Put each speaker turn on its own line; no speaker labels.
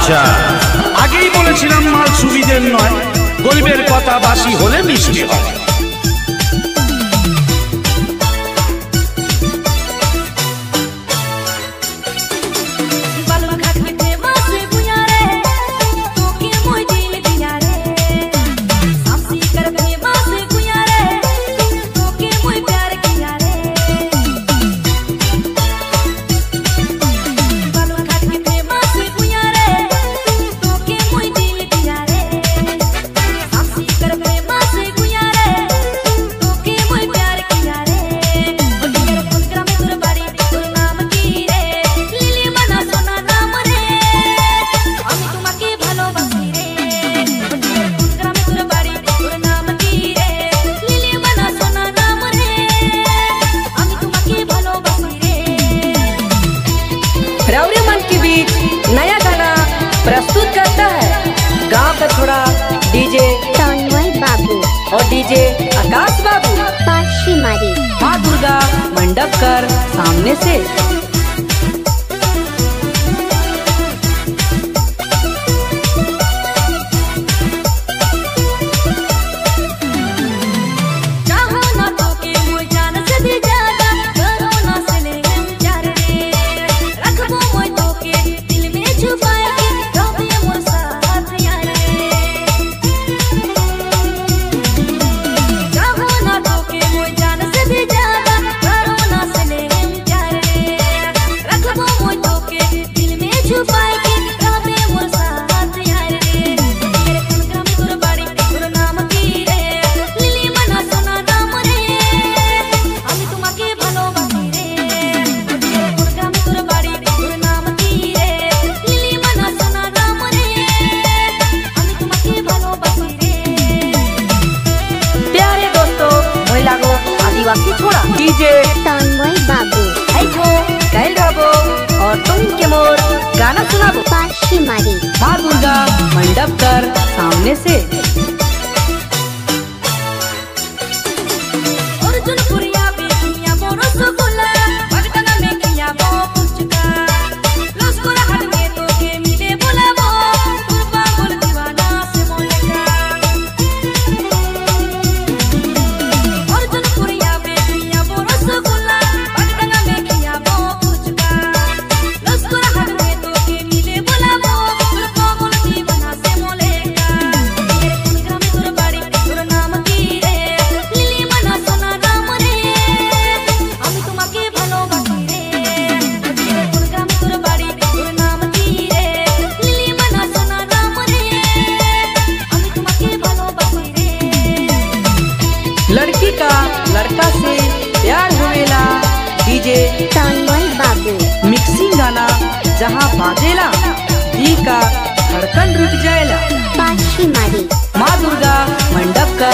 আচ্ছা, আগেই বলেছিলাম মাল সুবিধের নয়, গরিবের কথা বাসি হলে মিষ্টি হয়।
रौरे मन के बीच नया गाना प्रस्तुत करता है गांव का थोड़ा डीजे
तन्मय बाबू
और डीजे आकाश बाबू
पाशीमारी
माँ दुर्गा मंडप कर सामने से। आदिवासी छोड़ा डीजे
तन्मय बाबू
कैल रहो और तुम के मोर गाना सुनाबो
पाशीमारी
माँ दुर्गा मंडप कर सामने से। लड़की का लड़का से प्यार होवेला डीजे
तन्मय बाबू
मिक्सिंग गाना जहाँ बाजेला दी का धड़कन रुक जाएला
पाशीमारी
माँ दुर्गा मंडप का